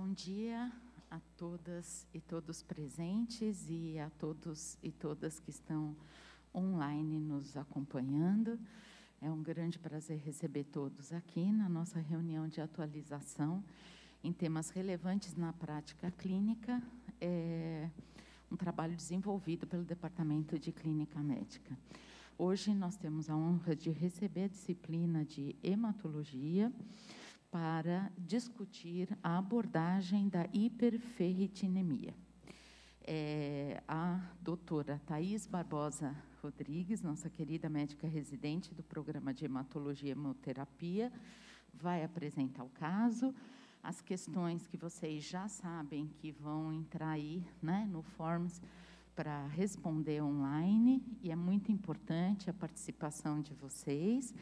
Bom dia a todas e todos presentes e a todos e todas que estão online nos acompanhando. É um grande prazer receber todos aqui na nossa reunião de atualização em temas relevantes na prática clínica, um trabalho desenvolvido pelo Departamento de Clínica Médica. Hoje nós temos a honra de receber a disciplina de hematologia para discutir a abordagem da hiperferritinemia. A doutora Thaís Barbosa Rodrigues, nossa querida médica residente do programa de hematologia e hemoterapia, vai apresentar o caso, as questões que vocês já sabem que vão entrar aí, né, no Forms para responder online, e é muito importante a participação de vocês.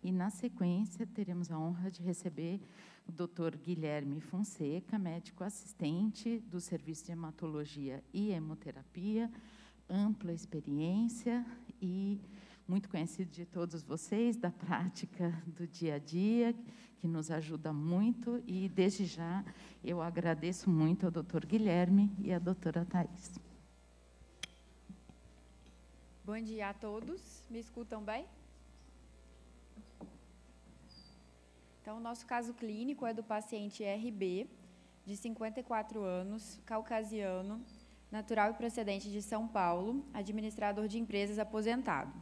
E, na sequência, teremos a honra de receber o Dr. Guilherme Fonseca, médico assistente do Serviço de Hematologia e Hemoterapia, ampla experiência e muito conhecido de todos vocês, da prática do dia a dia, que nos ajuda muito. E, desde já, eu agradeço muito ao Dr. Guilherme e à doutora Thaís. Bom dia a todos. Me escutam bem? Então, o nosso caso clínico é do paciente RB, de 54 anos, caucasiano, natural e procedente de São Paulo, administrador de empresas aposentado.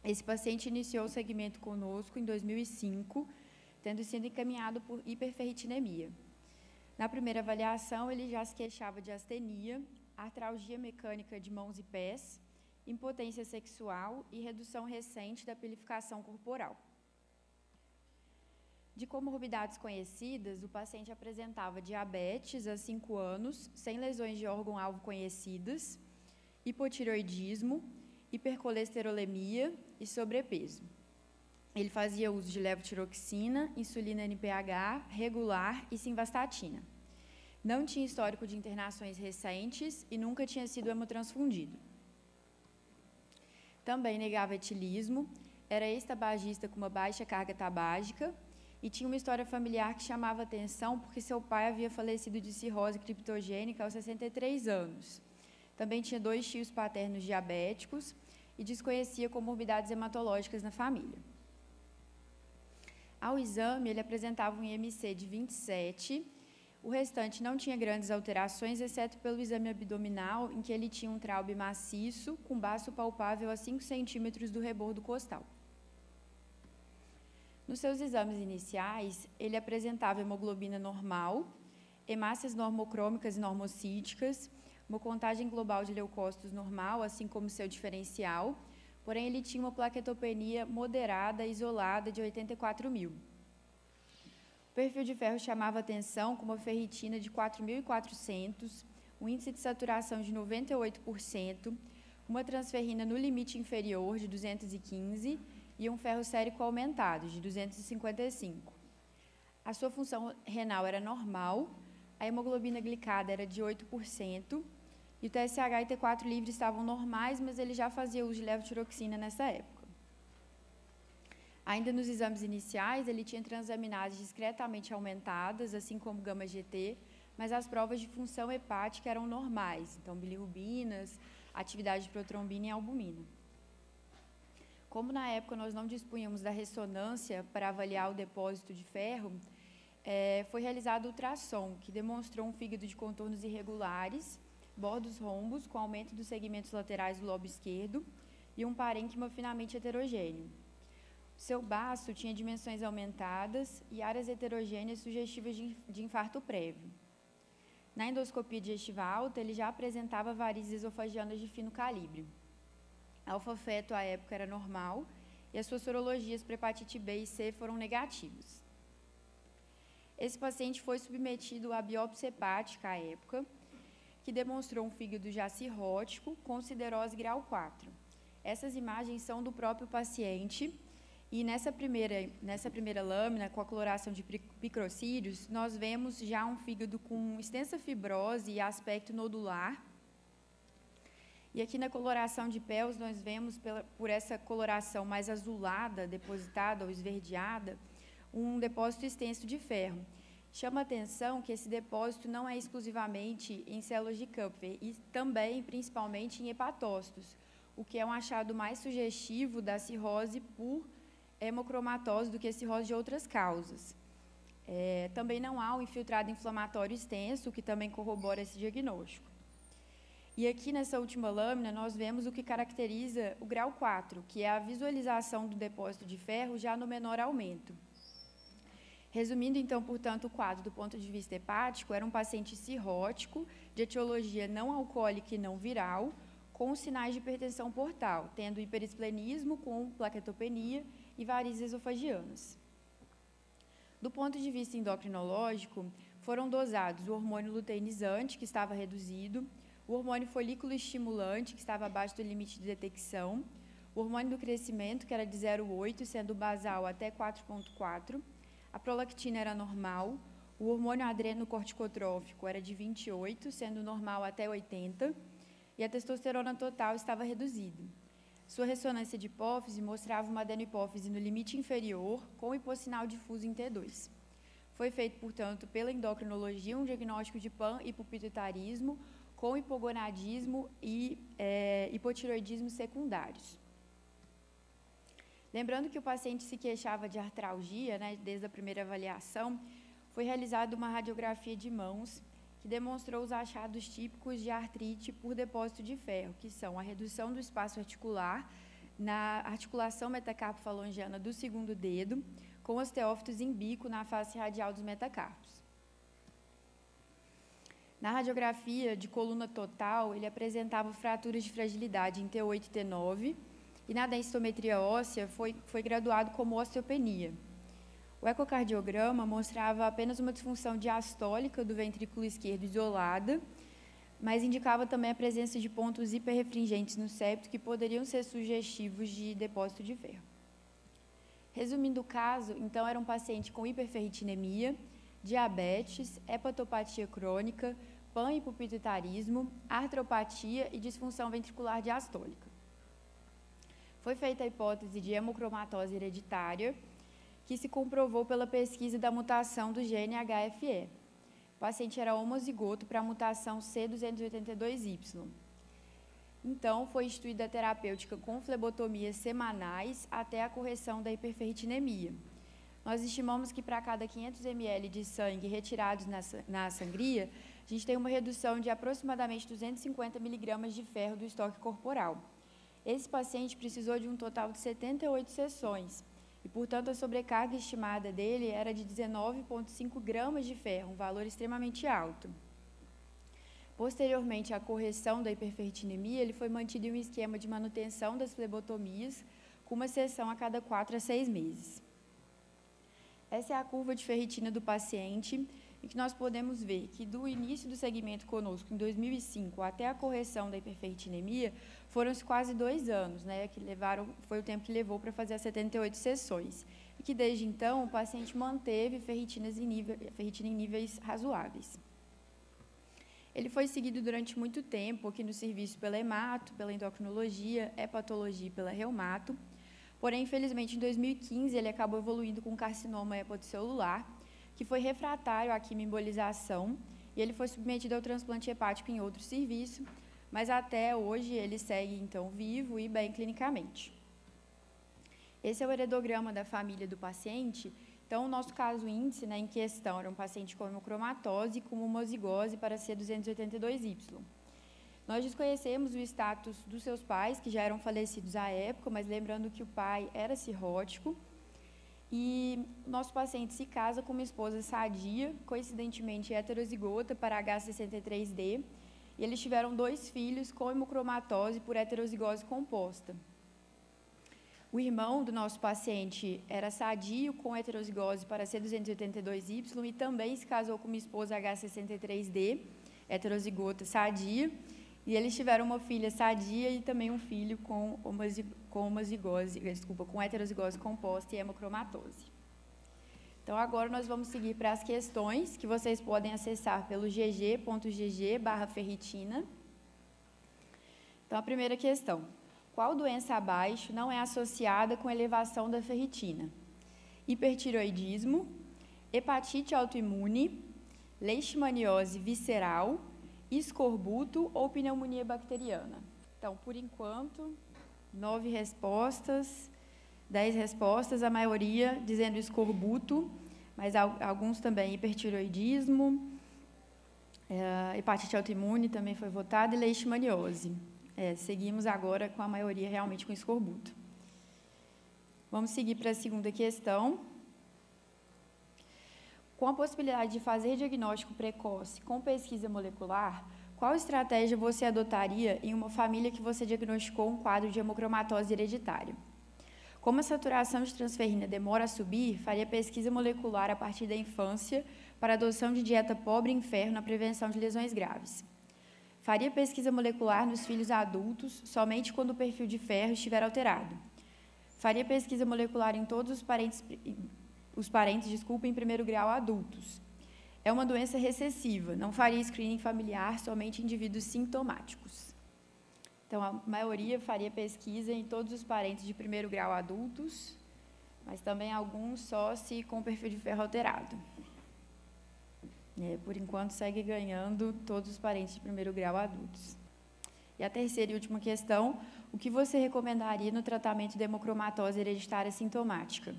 Esse paciente iniciou o segmento conosco em 2005, tendo sido encaminhado por hiperferritinemia. Na primeira avaliação, ele já se queixava de astenia, artralgia mecânica de mãos e pés, impotência sexual e redução recente da pilificação corporal. De comorbidades conhecidas, o paciente apresentava diabetes há 5 anos, sem lesões de órgão-alvo conhecidas, hipotireoidismo, hipercolesterolemia e sobrepeso. Ele fazia uso de levotiroxina, insulina NPH, regular e simvastatina. Não tinha histórico de internações recentes e nunca tinha sido hemotransfundido. Também negava etilismo, era ex-tabagista com uma baixa carga tabágica e tinha uma história familiar que chamava atenção porque seu pai havia falecido de cirrose criptogênica aos 63 anos. Também tinha 2 tios paternos diabéticos e desconhecia comorbidades hematológicas na família. Ao exame, ele apresentava um IMC de 27, o restante não tinha grandes alterações, exceto pelo exame abdominal, em que ele tinha um traube maciço, com baço palpável a 5 centímetros do rebordo costal. Nos seus exames iniciais, ele apresentava hemoglobina normal, hemácias normocrômicas e normocíticas, uma contagem global de leucócitos normal, assim como seu diferencial, porém ele tinha uma plaquetopenia moderada, isolada, de 84.000. O perfil de ferro chamava atenção com uma ferritina de 4.400, um índice de saturação de 98%, uma transferrina no limite inferior de 215 e um ferro sérico aumentado, de 255. A sua função renal era normal, a hemoglobina glicada era de 8%, e o TSH e T4 livre estavam normais, mas ele já fazia uso de levotiroxina nessa época. Ainda nos exames iniciais, ele tinha transaminases discretamente aumentadas, assim como gama-GT, mas as provas de função hepática eram normais, então bilirrubinas, atividade de protrombina e albumina. Como na época nós não dispunhamos da ressonância para avaliar o depósito de ferro, foi realizado o ultrassom, que demonstrou um fígado de contornos irregulares, bordos rombos, com aumento dos segmentos laterais do lobo esquerdo, e um parênquima finamente heterogêneo. Seu baço tinha dimensões aumentadas e áreas heterogêneas sugestivas de infarto prévio. Na endoscopia digestiva alta, ele já apresentava varizes esofagianas de fino calibre. A alfa-feto, à época, era normal e as suas sorologias para hepatite B e C foram negativas. Esse paciente foi submetido à biópsia hepática, à época, que demonstrou um fígado já cirrótico com siderose grau 4. Essas imagens são do próprio paciente e nessa primeira lâmina, com a coloração de picrocídios, nós vemos já um fígado com extensa fibrose e aspecto nodular. E aqui na coloração de Pels, nós vemos, por essa coloração mais azulada, depositada ou esverdeada, um depósito extenso de ferro. Chama a atenção que esse depósito não é exclusivamente em células de Kupffer e também, principalmente, em hepatócitos, o que é um achado mais sugestivo da cirrose por hemocromatose do que cirrose de outras causas. Também não há um infiltrado inflamatório extenso, o que também corrobora esse diagnóstico. E aqui nessa última lâmina nós vemos o que caracteriza o grau 4, que é a visualização do depósito de ferro já no menor aumento. Resumindo, então, portanto, o quadro do ponto de vista hepático, era um paciente cirrótico, de etiologia não alcoólica e não viral, com sinais de hipertensão portal, tendo hiperesplenismo com plaquetopenia e varizes esofagianas. Do ponto de vista endocrinológico, foram dosados o hormônio luteinizante, que estava reduzido, o hormônio folículo estimulante, que estava abaixo do limite de detecção, o hormônio do crescimento, que era de 0,8, sendo basal até 4,4, a prolactina era normal, o hormônio adrenocorticotrófico era de 28, sendo normal até 80, e a testosterona total estava reduzida. Sua ressonância de hipófise mostrava uma adenohipófise no limite inferior, com hipossinal difuso em T2. Foi feito, portanto, pela endocrinologia, um diagnóstico de pan-hipopituitarismo, com hipogonadismo e hipotiroidismo secundários. Lembrando que o paciente se queixava de artralgia, né, desde a primeira avaliação, foi realizada uma radiografia de mãos que demonstrou os achados típicos de artrite por depósito de ferro, que são a redução do espaço articular na articulação metacarpo-falangiana do segundo dedo, com osteófitos em bico na face radial dos metacarpos. Na radiografia de coluna total, ele apresentava fraturas de fragilidade em T8 e T9, e na densitometria óssea foi graduado como osteopenia. O ecocardiograma mostrava apenas uma disfunção diastólica do ventrículo esquerdo isolada, mas indicava também a presença de pontos hiperrefringentes no septo que poderiam ser sugestivos de depósito de ferro. Resumindo o caso, então, era um paciente com hiperferritinemia, diabetes, hepatopatia crônica, pan-hipopituitarismo, artropatia e disfunção ventricular diastólica. Foi feita a hipótese de hemocromatose hereditária, que se comprovou pela pesquisa da mutação do gene HFE. O paciente era homozigoto para a mutação C282Y. Então, foi instituída a terapêutica com flebotomias semanais até a correção da hiperferritinemia. Nós estimamos que para cada 500 ml de sangue retirados na sangria, a gente tem uma redução de aproximadamente 250 miligramas de ferro do estoque corporal. Esse paciente precisou de um total de 78 sessões e, portanto, a sobrecarga estimada dele era de 19,5 gramas de ferro, um valor extremamente alto. Posteriormente à correção da hiperferritinemia, ele foi mantido em um esquema de manutenção das flebotomias, com uma sessão a cada 4 a 6 meses. Essa é a curva de ferritina do paciente, em que nós podemos ver que do início do segmento conosco, em 2005, até a correção da hiperferritinemia, foram-se quase 2 anos, né, foi o tempo que levou para fazer as 78 sessões. E que, desde então, o paciente manteve ferritina em níveis razoáveis. Ele foi seguido durante muito tempo aqui no serviço pela hemato, pela endocrinologia, hepatologia e pela reumato. Porém, infelizmente, em 2015, ele acabou evoluindo com carcinoma hepatocelular, que foi refratário à quimioembolização, e ele foi submetido ao transplante hepático em outro serviço, mas até hoje ele segue, então, vivo e bem clinicamente. Esse é o heredograma da família do paciente. Então, o nosso caso índice, né, em questão, era um paciente com hemocromatose com homozigose para C282Y. Nós desconhecemos o status dos seus pais, que já eram falecidos à época, mas lembrando que o pai era cirrótico. E nosso paciente se casa com uma esposa sadia, coincidentemente heterozigota para H63D, e eles tiveram 2 filhos com hemocromatose por heterozigose composta. O irmão do nosso paciente era sadio com heterozigose para C282Y e também se casou com uma esposa H63D, heterozigota sadia, e eles tiveram uma filha sadia e também um filho com heterozigose composta e hemocromatose. Então, agora nós vamos seguir para as questões que vocês podem acessar pelo gg.gg/ferritina. Então, a primeira questão: qual doença abaixo não é associada com elevação da ferritina? Hipertiroidismo, hepatite autoimune, leishmaniose visceral, escorbuto ou pneumonia bacteriana. Então, por enquanto, 9 respostas, 10 respostas, a maioria dizendo escorbuto, mas alguns também hipertireoidismo, hepatite autoimune também foi votada e leishmaniose. Seguimos agora com a maioria realmente com escorbuto. Vamos seguir para a segunda questão. Com a possibilidade de fazer diagnóstico precoce com pesquisa molecular, qual estratégia você adotaria em uma família que você diagnosticou um quadro de hemocromatose hereditária? Como a saturação de transferrina demora a subir, faria pesquisa molecular a partir da infância para adoção de dieta pobre em ferro na prevenção de lesões graves. Faria pesquisa molecular nos filhos adultos somente quando o perfil de ferro estiver alterado. Faria pesquisa molecular em todos os parentes em primeiro grau adultos. É uma doença recessiva, não faria screening familiar somente em indivíduos sintomáticos. Então, a maioria faria pesquisa em todos os parentes de primeiro grau adultos, mas também alguns só se com perfil de ferro alterado. Por enquanto, segue ganhando todos os parentes de primeiro grau adultos. E a terceira e última questão, o que você recomendaria no tratamento de hemocromatose hereditária sintomática?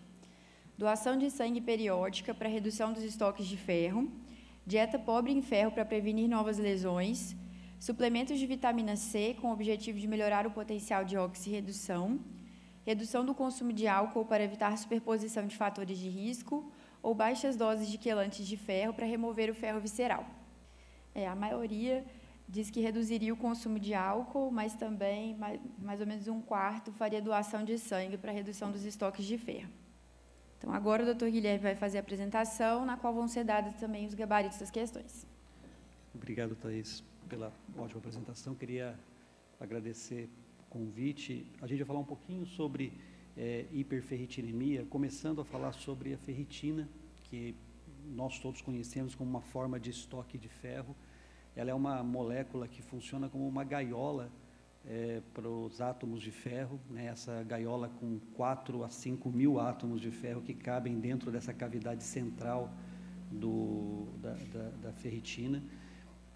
Doação de sangue periódica para redução dos estoques de ferro, dieta pobre em ferro para prevenir novas lesões, suplementos de vitamina C com o objetivo de melhorar o potencial de oxirredução, redução do consumo de álcool para evitar superposição de fatores de risco ou baixas doses de quelantes de ferro para remover o ferro visceral. A maioria diz que reduziria o consumo de álcool, mas também mais ou menos 1/4 faria doação de sangue para redução dos estoques de ferro. Então, agora o Dr. Guilherme vai fazer a apresentação, na qual vão ser dados também os gabaritos das questões. Obrigado, Thaís, pela ótima apresentação. Queria agradecer o convite. A gente vai falar um pouquinho sobre hiperferritinemia, começando a falar sobre a ferritina, que nós todos conhecemos como uma forma de estoque de ferro. Ela é uma molécula que funciona como uma gaiola para os átomos de ferro, né? Essa gaiola com 4 a 5 mil átomos de ferro que cabem dentro dessa cavidade central da ferritina.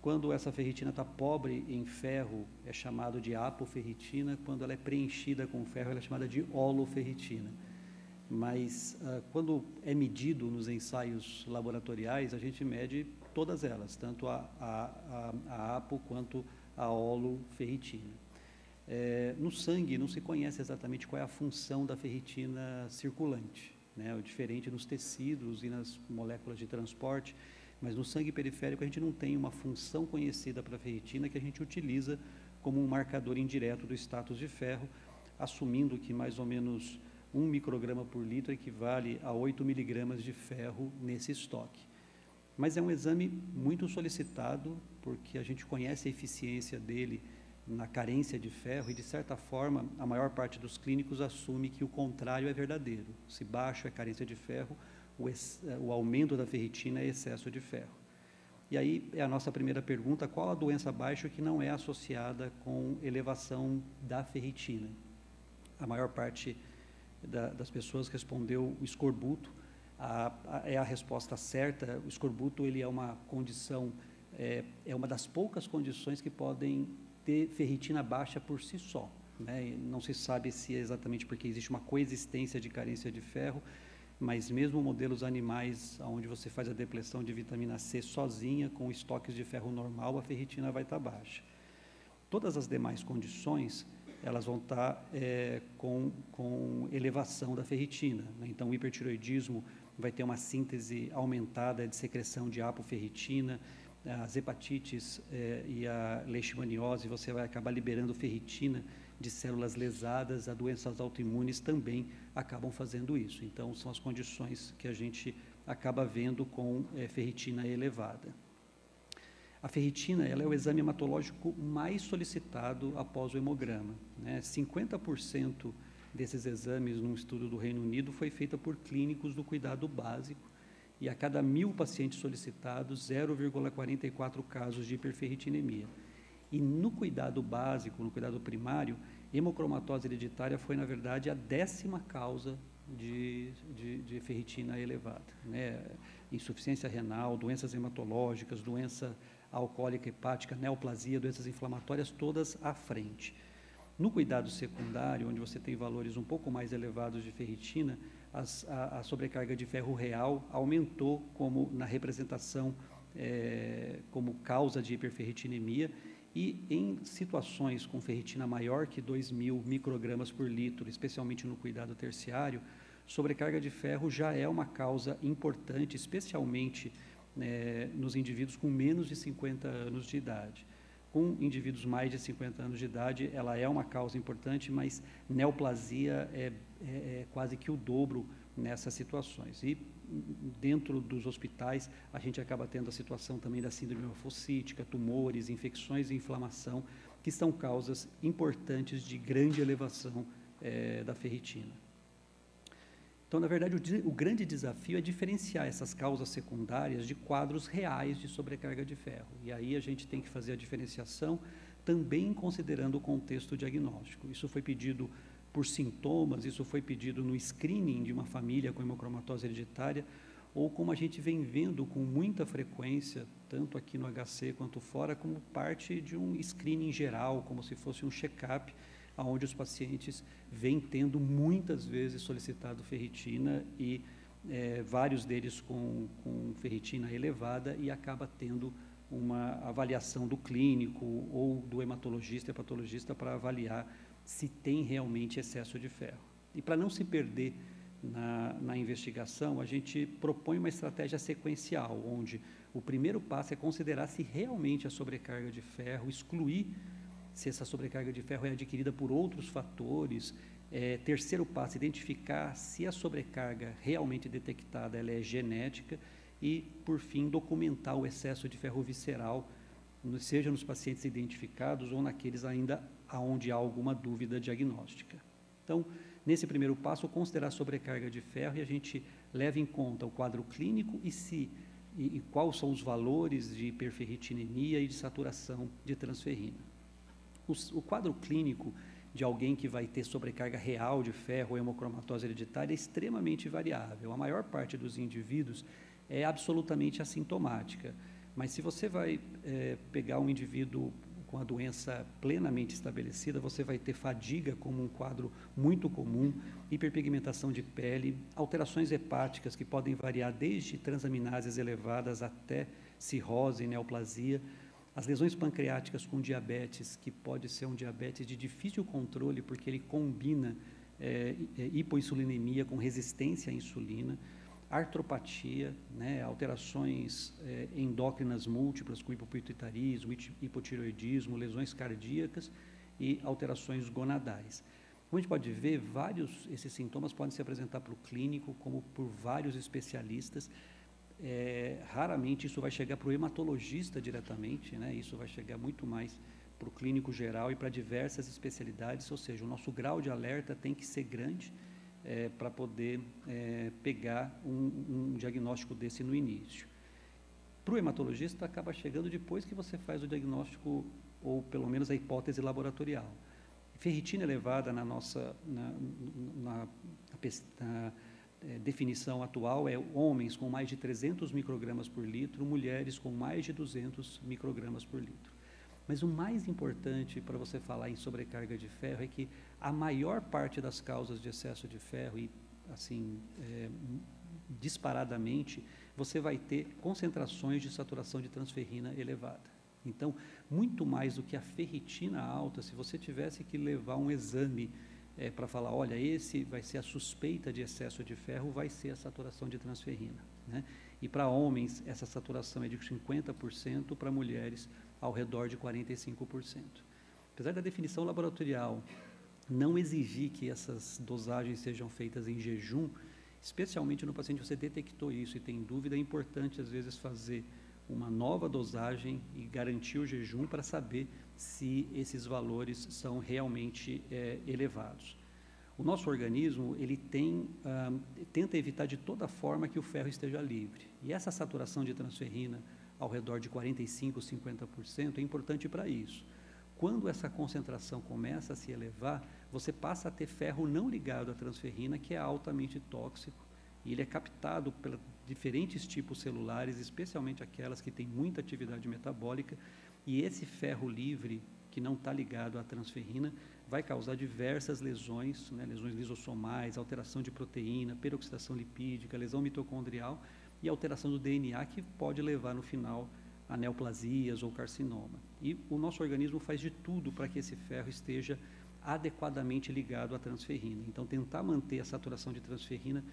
Quando essa ferritina está pobre em ferro, é chamado de apoferritina. Quando ela é preenchida com ferro, ela é chamada de holoferritina. Mas, quando é medido nos ensaios laboratoriais, a gente mede todas elas, tanto a apo quanto a holoferritina. No sangue, não se conhece exatamente qual é a função da ferritina circulante, né? Diferente nos tecidos e nas moléculas de transporte, mas no sangue periférico a gente não tem uma função conhecida para a ferritina que a gente utiliza como um marcador indireto do status de ferro, assumindo que mais ou menos 1 micrograma por litro equivale a 8 miligramas de ferro nesse estoque. Mas é um exame muito solicitado, porque a gente conhece a eficiência dele na carência de ferro e, de certa forma, a maior parte dos clínicos assume que o contrário é verdadeiro. Se baixo é carência de ferro, o aumento da ferritina é excesso de ferro. E aí é a nossa primeira pergunta: qual a doença baixa que não é associada com elevação da ferritina? A maior parte das pessoas respondeu o escorbuto. É a resposta certa. O escorbuto, ele é uma condição, é uma das poucas condições que podem ter ferritina baixa por si só, né? Não se sabe se é exatamente porque existe uma coexistência de carência de ferro, mas mesmo modelos animais onde você faz a depressão de vitamina C sozinha, com estoques de ferro normal, a ferritina vai estar baixa. Todas as demais condições, elas vão estar com elevação da ferritina, né? Então, o hipertireoidismo vai ter uma síntese aumentada de secreção de apoferritina. As hepatites e a leishmaniose, você vai acabar liberando ferritina de células lesadas. As doenças autoimunes também acabam fazendo isso. Então, são as condições que a gente acaba vendo com ferritina elevada. A ferritina, ela é o exame hematológico mais solicitado após o hemograma, né? 50% desses exames, num estudo do Reino Unido, foi feita por clínicos do cuidado básico, e a cada 1.000 pacientes solicitados, 0,44 casos de hiperferritinemia. E no cuidado básico, no cuidado primário, hemocromatose hereditária foi, na verdade, a 10ª causa de ferritina elevada, né? Insuficiência renal, doenças hematológicas, doença alcoólica hepática, neoplasia, doenças inflamatórias, todas à frente. No cuidado secundário, onde você tem valores um pouco mais elevados de ferritina, a sobrecarga de ferro real aumentou como na representação como causa de hiperferritinemia, e em situações com ferritina maior que 2.000 microgramas por litro, especialmente no cuidado terciário, sobrecarga de ferro já é uma causa importante, especialmente nos indivíduos com menos de 50 anos de idade. Com indivíduos mais de 50 anos de idade, ela é uma causa importante, mas neoplasia é quase que o dobro nessas situações. E dentro dos hospitais, a gente acaba tendo a situação também da síndrome hemofocítica, tumores, infecções e inflamação, que são causas importantes de grande elevação da ferritina. Então, na verdade, o grande desafio é diferenciar essas causas secundárias de quadros reais de sobrecarga de ferro. E aí a gente tem que fazer a diferenciação também considerando o contexto diagnóstico. Isso foi pedido por sintomas, isso foi pedido no screening de uma família com hemocromatose hereditária, ou como a gente vem vendo com muita frequência, tanto aqui no HC quanto fora, como parte de um screening geral, como se fosse um check-up, onde os pacientes vêm tendo muitas vezes solicitado ferritina e vários deles com ferritina elevada, e acaba tendo uma avaliação do clínico ou do hematologista e patologista para avaliar se tem realmente excesso de ferro. E para não se perder na investigação, a gente propõe uma estratégia sequencial, onde o primeiro passo é considerar se realmente a sobrecarga de ferro, excluir se essa sobrecarga de ferro é adquirida por outros fatores. Terceiro passo, identificar se a sobrecarga realmente detectada ela é genética, e, por fim, documentar o excesso de ferro visceral, seja nos pacientes identificados ou naqueles ainda onde há alguma dúvida diagnóstica. Então, nesse primeiro passo, considerar a sobrecarga de ferro, e a gente leva em conta o quadro clínico e quais são os valores de hiperferritinemia e de saturação de transferrina. O quadro clínico de alguém que vai ter sobrecarga real de ferro ou hemocromatose hereditária é extremamente variável. A maior parte dos indivíduos é absolutamente assintomática, mas se você vai pegar um indivíduo com a doença plenamente estabelecida, você vai ter fadiga como um quadro muito comum, hiperpigmentação de pele, alterações hepáticas que podem variar desde transaminases elevadas até cirrose e neoplasia, as lesões pancreáticas com diabetes, que pode ser um diabetes de difícil controle, porque ele combina hipoinsulinemia com resistência à insulina, artropatia, né, alterações endócrinas múltiplas com hipopituitarismo, hipotireoidismo, lesões cardíacas e alterações gonadais. Como a gente pode ver, esses sintomas podem se apresentar para o clínico como por vários especialistas. Raramente isso vai chegar para o hematologista diretamente, né? Isso vai chegar muito mais para o clínico geral e para diversas especialidades, ou seja, o nosso grau de alerta tem que ser grande para poder pegar um diagnóstico desse no início. Para o hematologista, acaba chegando depois que você faz o diagnóstico, ou pelo menos a hipótese laboratorial. Ferritina elevada na nossa definição atual é homens com mais de 300 microgramas por litro, mulheres com mais de 200 microgramas por litro. Mas o mais importante para você falar em sobrecarga de ferro é que a maior parte das causas de excesso de ferro, e assim, disparadamente, você vai ter concentrações de saturação de transferrina elevada. Então, muito mais do que a ferritina alta, se você tivesse que levar um exame para falar, olha, esse vai ser a suspeita de excesso de ferro, vai ser a saturação de transferrina, né? E para homens, essa saturação é de 50%, para mulheres, ao redor de 45%. Apesar da definição laboratorial não exigir que essas dosagens sejam feitas em jejum, especialmente no paciente que você detectou isso e tem dúvida, é importante, às vezes, fazer uma nova dosagem e garantir o jejum para saber se esses valores são realmente elevados. O nosso organismo, ele tenta evitar de toda forma que o ferro esteja livre. E essa saturação de transferrina ao redor de 45%, 50% é importante para isso. quando essa concentração começa a se elevar, você passa a ter ferro não ligado à transferrina, que é altamente tóxico, e ele é captado por diferentes tipos celulares, especialmente aquelas que têm muita atividade metabólica, e esse ferro livre, que não está ligado à transferrina, vai causar diversas lesões, né, lesões lisossomais, alteração de proteína, peroxidação lipídica, lesão mitocondrial e alteração do DNA, que pode levar no final a neoplasias ou carcinoma. E o nosso organismo faz de tudo para que esse ferro esteja adequadamente ligado à transferrina. Então, tentar manter a saturação de transferrina,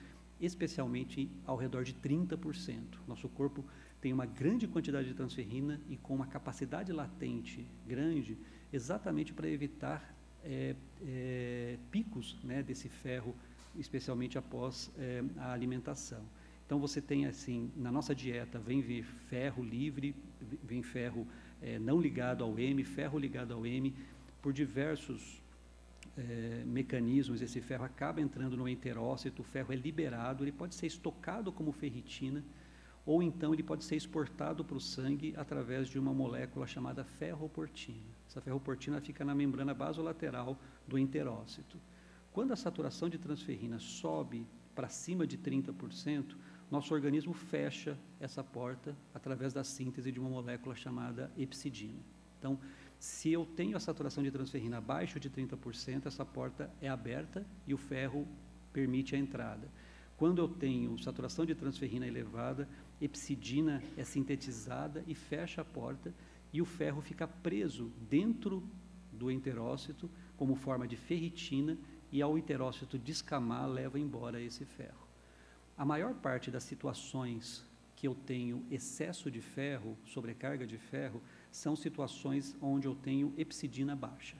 especialmente ao redor de 30%. Nosso corpo tem uma grande quantidade de transferrina e com uma capacidade latente grande, exatamente para evitar picos, né, desse ferro, especialmente após a alimentação. Então, você tem, assim, na nossa dieta, vem vir ferro livre, vem ferro não ligado ao M, ferro ligado ao M, por diversos mecanismos, esse ferro acaba entrando no enterócito, o ferro é liberado, ele pode ser estocado como ferritina, ou então ele pode ser exportado para o sangue através de uma molécula chamada ferroportina. Essa ferroportina fica na membrana basolateral do enterócito. Quando a saturação de transferrina sobe para cima de 30%, nosso organismo fecha essa porta através da síntese de uma molécula chamada epsidina. Então, se eu tenho a saturação de transferrina abaixo de 30%, essa porta é aberta e o ferro permite a entrada. Quando eu tenho saturação de transferrina elevada, epsidina é sintetizada e fecha a porta e o ferro fica preso dentro do enterócito como forma de ferritina e ao enterócito descamar, leva embora esse ferro. A maior parte das situações que eu tenho excesso de ferro, sobrecarga de ferro, são situações onde eu tenho epsidina baixa.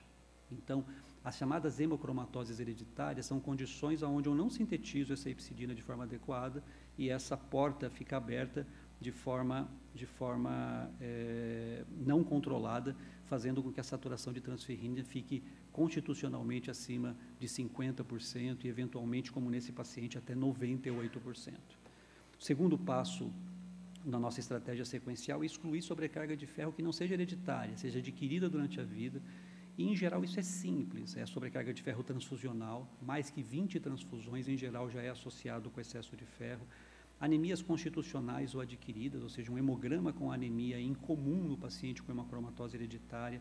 Então, as chamadas hemocromatoses hereditárias são condições onde eu não sintetizo essa epsidina de forma adequada e essa porta fica aberta de forma não controlada, fazendo com que a saturação de transferrina fique constitucionalmente acima de 50% e, eventualmente, como nesse paciente, até 98%. O segundo passo na nossa estratégia sequencial é excluir sobrecarga de ferro que não seja hereditária, seja adquirida durante a vida. E, em geral, isso é simples, é a sobrecarga de ferro transfusional, mais que 20 transfusões, em geral, já é associado com excesso de ferro. Anemias constitucionais ou adquiridas, ou seja, um hemograma com anemia é incomum no paciente com hemocromatose hereditária.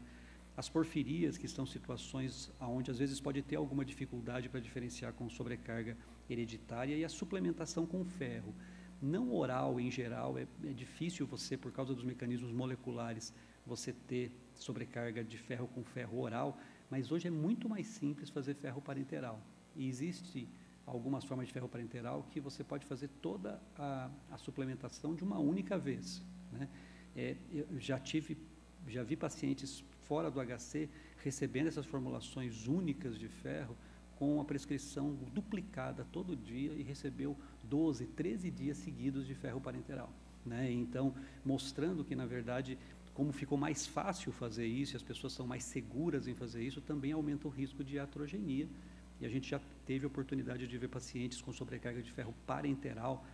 As porfirias, que são situações onde, às vezes, pode ter alguma dificuldade para diferenciar com sobrecarga hereditária, e a suplementação com ferro. Não oral, em geral, é difícil você, por causa dos mecanismos moleculares, você ter sobrecarga de ferro com ferro oral, mas hoje é muito mais simples fazer ferro parenteral. E existe algumas formas de ferro parenteral que você pode fazer toda a suplementação de uma única vez, né? Eu já vi pacientes fora do HC recebendo essas formulações únicas de ferro com a prescrição duplicada todo dia e recebeu 12, 13 dias seguidos de ferro parenteral, né? Então, mostrando que, na verdade, como ficou mais fácil fazer isso, e as pessoas são mais seguras em fazer isso, também aumenta o risco de iatrogenia. E a gente já teve a oportunidade de ver pacientes com sobrecarga de ferro parenteral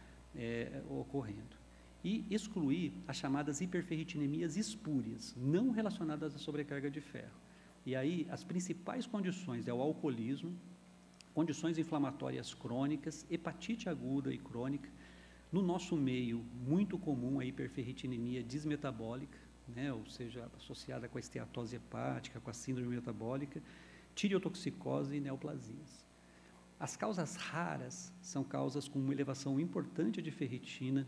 ocorrendo. E excluir as chamadas hiperferritinemias espúrias, não relacionadas à sobrecarga de ferro. E aí, as principais condições é o alcoolismo, condições inflamatórias crônicas, hepatite aguda e crônica. No nosso meio, muito comum a hiperferritinemia dismetabólica, né, ou seja, associada com a esteatose hepática, com a síndrome metabólica, tireotoxicose e neoplasias. As causas raras são causas com uma elevação importante de ferritina,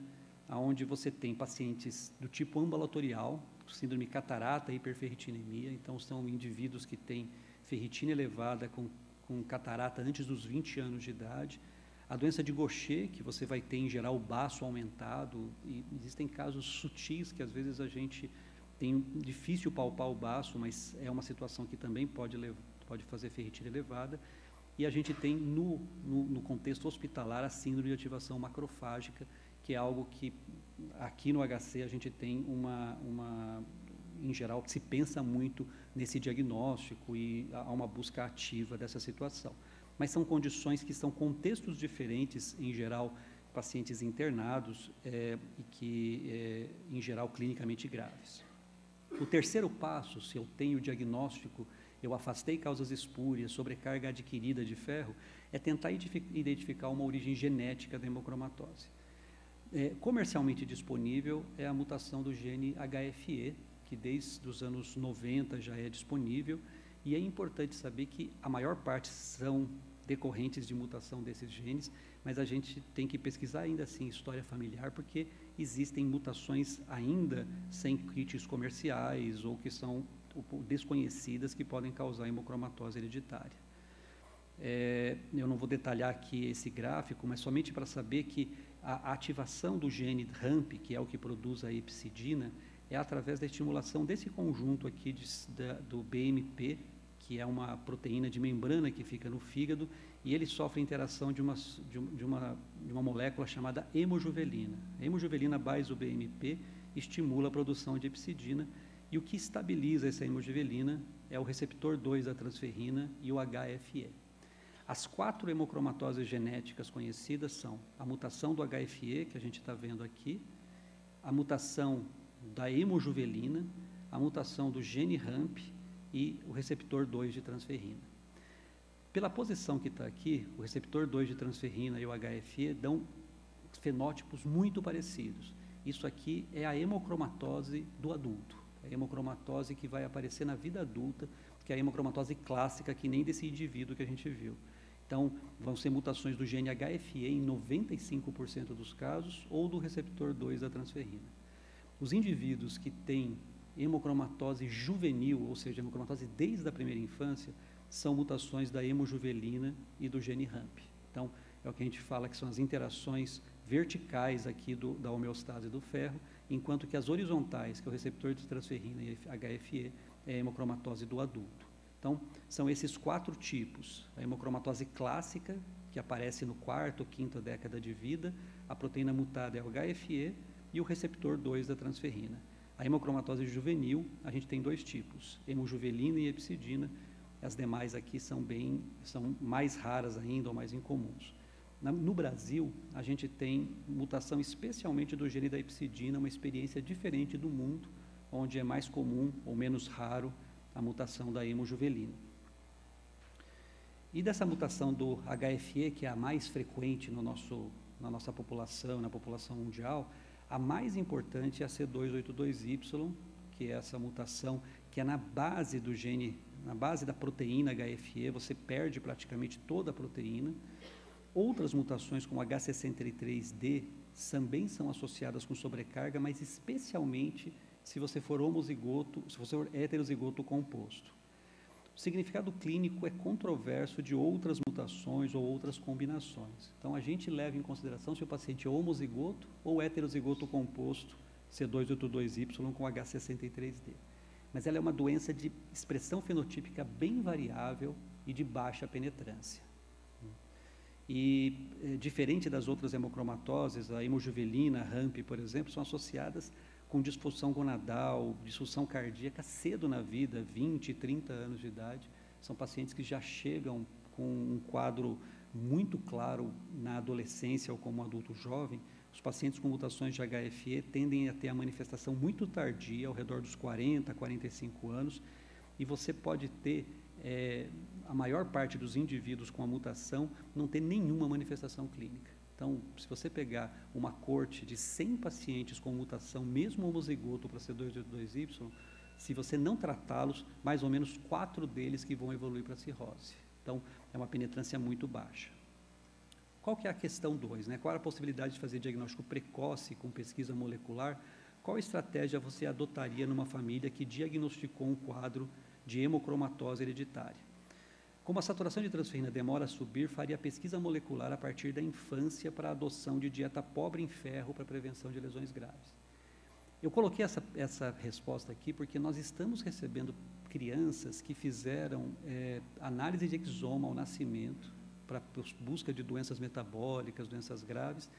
onde você tem pacientes do tipo ambulatorial, síndrome catarata, hiperferritinemia, então são indivíduos que têm ferritina elevada com catarata antes dos 20 anos de idade. A doença de Gaucher, que você vai ter, em geral, o baço aumentado, e existem casos sutis que, às vezes, a gente tem difícil palpar o baço, mas é uma situação que também pode fazer ferritina elevada. E a gente tem, no contexto hospitalar, a síndrome de ativação macrofágica, que é algo que, aqui no HC, a gente tem em geral, se pensa muito nesse diagnóstico e há uma busca ativa dessa situação. Mas são condições que são contextos diferentes, em geral, pacientes internados e que, em geral, clinicamente graves. O terceiro passo, se eu tenho o diagnóstico, eu afastei causas espúrias, sobrecarga adquirida de ferro, é tentar identificar uma origem genética da hemocromatose. Comercialmente disponível é a mutação do gene HFE, que desde os anos 90 já é disponível, e é importante saber que a maior parte são decorrentes de mutação desses genes, mas a gente tem que pesquisar ainda assim história familiar, porque existem mutações ainda sem kits comerciais ou que são desconhecidas que podem causar hemocromatose hereditária. Eu não vou detalhar aqui esse gráfico, mas somente para saber que a ativação do gene RAMP, que é o que produz a epsidina, é através da estimulação desse conjunto aqui do BMP, que é uma proteína de membrana que fica no fígado, e ele sofre interação de uma molécula chamada hemojuvelina. A hemojuvelina base o BMP estimula a produção de epsidina, e o que estabiliza essa hemojuvelina é o receptor 2 da transferrina e o HFE. As 4 hemocromatoses genéticas conhecidas são a mutação do HFE, que a gente está vendo aqui, a mutação da hemojuvelina, a mutação do gene RAMP e o receptor 2 de transferrina. Pela posição que está aqui, o receptor 2 de transferrina e o HFE dão fenótipos muito parecidos. Isso aqui é a hemocromatose do adulto, a hemocromatose que vai aparecer na vida adulta, que é a hemocromatose clássica, que nem desse indivíduo que a gente viu. Então, vão ser mutações do gene HFE em 95% dos casos, ou do receptor 2 da transferrina. Os indivíduos que têm hemocromatose juvenil, ou seja, hemocromatose desde a primeira infância, são mutações da hemojuvelina e do gene RAMP. Então, é o que a gente fala que são as interações verticais aqui da homeostase do ferro, enquanto que as horizontais, que é o receptor de transferrina e HFE, é a hemocromatose do adulto. Então, são esses 4 tipos. A hemocromatose clássica, que aparece no 4ª ou 5ª década de vida, a proteína mutada é o HFE e o receptor 2 da transferrina. A hemocromatose juvenil, a gente tem 2 tipos, hemojuvelina e epsidina. As demais aqui são mais raras ainda ou mais incomuns. No Brasil, a gente tem mutação especialmente do gene da epsidina, uma experiência diferente do mundo, onde é mais comum ou menos raro a mutação da hemojuvelina. E dessa mutação do HFE, que é a mais frequente na nossa população, na população mundial, a mais importante é a C282Y, que é essa mutação que é na base do gene, na base da proteína HFE, você perde praticamente toda a proteína. Outras mutações, como H63D, também são associadas com sobrecarga, mas especialmente se você for homozigoto, se você for heterozigoto composto. O significado clínico é controverso de outras mutações ou outras combinações. Então, a gente leva em consideração se o paciente é homozigoto ou heterozigoto composto, C282Y com H63D. Mas ela é uma doença de expressão fenotípica bem variável e de baixa penetrância. E, diferente das outras hemocromatoses, a hemojuvelina, a RAMP, por exemplo, são associadas com disfunção gonadal, disfunção cardíaca cedo na vida, 20, 30 anos de idade. São pacientes que já chegam com um quadro muito claro na adolescência ou como adulto jovem. Os pacientes com mutações de HFE tendem a ter a manifestação muito tardia, ao redor dos 40, 45 anos, e você pode ter, a maior parte dos indivíduos com a mutação, não ter nenhuma manifestação clínica. Então, se você pegar uma corte de 100 pacientes com mutação, mesmo homozigoto para C282Y, se você não tratá-los, mais ou menos 4 deles que vão evoluir para cirrose. Então, é uma penetrância muito baixa. Qual que é a questão 2? Qual a possibilidade de fazer diagnóstico precoce com pesquisa molecular? Qual estratégia você adotaria numa família que diagnosticou um quadro de hemocromatose hereditária? Como a saturação de transferrina demora a subir, faria pesquisa molecular a partir da infância para a adoção de dieta pobre em ferro para prevenção de lesões graves. Eu coloquei essa resposta aqui porque nós estamos recebendo crianças que fizeram análise de exoma ao nascimento para busca de doenças metabólicas, doenças graves,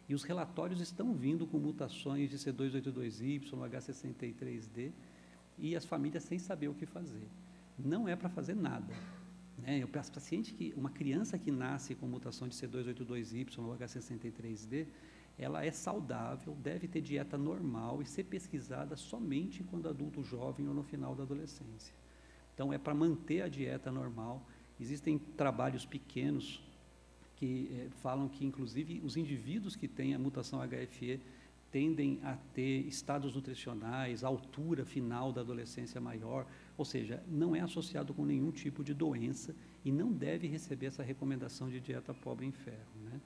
e os relatórios estão vindo com mutações de C282Y, H63D, e as famílias sem saber o que fazer. Não é para fazer nada. Uma criança que nasce com mutação de C282Y ou H63D, ela é saudável, deve ter dieta normal e ser pesquisada somente quando adulto jovem ou no final da adolescência. Então, é para manter a dieta normal. Existem trabalhos pequenos que falam que, inclusive, os indivíduos que têm a mutação HFE tendem a ter estados nutricionais, altura final da adolescência maior, ou seja, não é associado com nenhum tipo de doença e não deve receber essa recomendação de dieta pobre em ferro, né?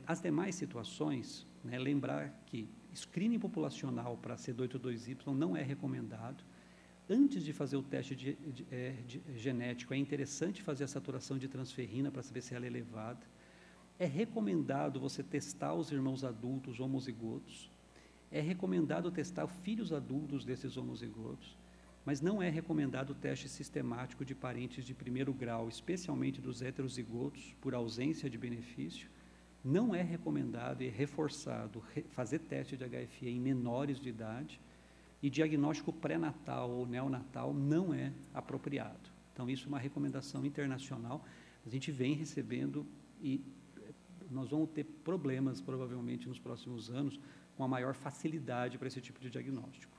As demais situações, né, lembrar que screening populacional para C282Y não é recomendado. Antes de fazer o teste genético, é interessante fazer a saturação de transferrina para saber se ela é elevada. É recomendado você testar os irmãos adultos homozigotos. É recomendado testar filhos adultos desses homozigotos. Mas não é recomendado o teste sistemático de parentes de primeiro grau, especialmente dos heterozigotos, por ausência de benefício. Não é recomendado e reforçado fazer teste de HFE em menores de idade. E diagnóstico pré-natal ou neonatal não é apropriado. Então, isso é uma recomendação internacional. A gente vem recebendo e nós vamos ter problemas, provavelmente, nos próximos anos, com a maior facilidade para esse tipo de diagnóstico.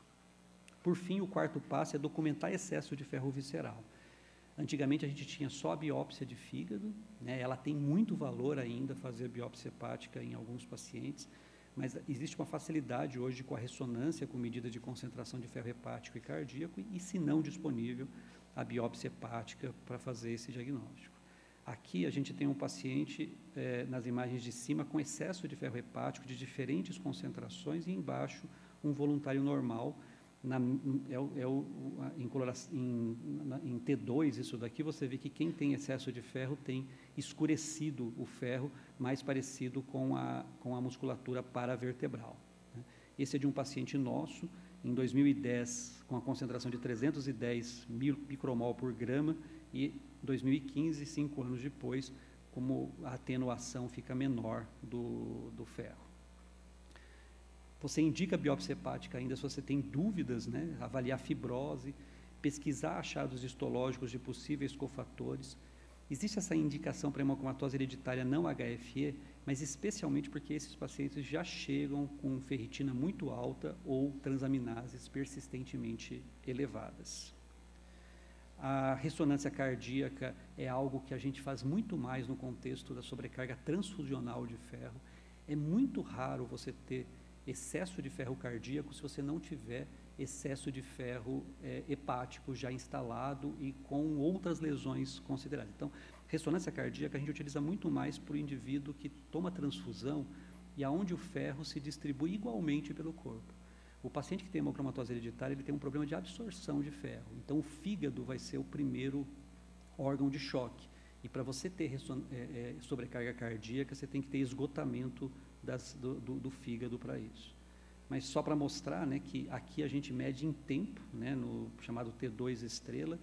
Por fim, o quarto passo é documentar excesso de ferro visceral. Antigamente, a gente tinha só a biópsia de fígado, né? Ela tem muito valor ainda, fazer a biópsia hepática em alguns pacientes, mas existe uma facilidade hoje com a ressonância com medida de concentração de ferro hepático e cardíaco e, se não disponível, a biópsia hepática para fazer esse diagnóstico. Aqui a gente tem um paciente, nas imagens de cima, com excesso de ferro hepático de diferentes concentrações e embaixo um voluntário normal. Em T2, isso daqui, você vê que quem tem excesso de ferro tem escurecido o ferro, mais parecido com a musculatura paravertebral, né? Esse é de um paciente nosso, em 2010, com a concentração de 310 micromol por grama, e 2015, 5 anos depois, como a atenuação fica menor do ferro. Você indica a biópsia hepática ainda se você tem dúvidas, né? Avaliar fibrose, pesquisar achados histológicos de possíveis cofatores. Existe essa indicação para hemocromatose hereditária não HFE, mas especialmente porque esses pacientes já chegam com ferritina muito alta ou transaminases persistentemente elevadas. A ressonância cardíaca é algo que a gente faz muito mais no contexto da sobrecarga transfusional de ferro. É muito raro você ter excesso de ferro cardíaco se você não tiver excesso de ferro hepático já instalado e com outras lesões consideradas. Então, ressonância cardíaca a gente utiliza muito mais para o indivíduo que toma transfusão e aonde o ferro se distribui igualmente pelo corpo. O paciente que tem hemocromatose hereditária, ele tem um problema de absorção de ferro. Então, o fígado vai ser o primeiro órgão de choque. E para você ter sobrecarga cardíaca, você tem que ter esgotamento do fígado para isso. Mas só para mostrar, né, que aqui a gente mede em tempo, né, no chamado T2 estrela,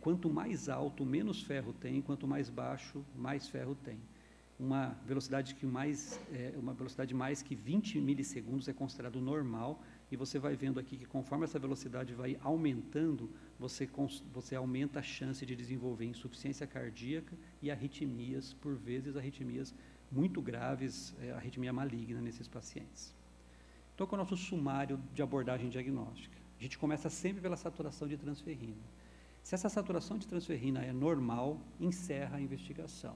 quanto mais alto, menos ferro tem, quanto mais baixo, mais ferro tem. Uma velocidade mais que 20 milissegundos é considerado normal, e você vai vendo aqui que conforme essa velocidade vai aumentando, você aumenta a chance de desenvolver insuficiência cardíaca e arritmias, por vezes arritmias muito graves, arritmia maligna nesses pacientes. Então, qual é o nosso sumário de abordagem diagnóstica? A gente começa sempre pela saturação de transferrina. Se essa saturação de transferrina é normal, encerra a investigação.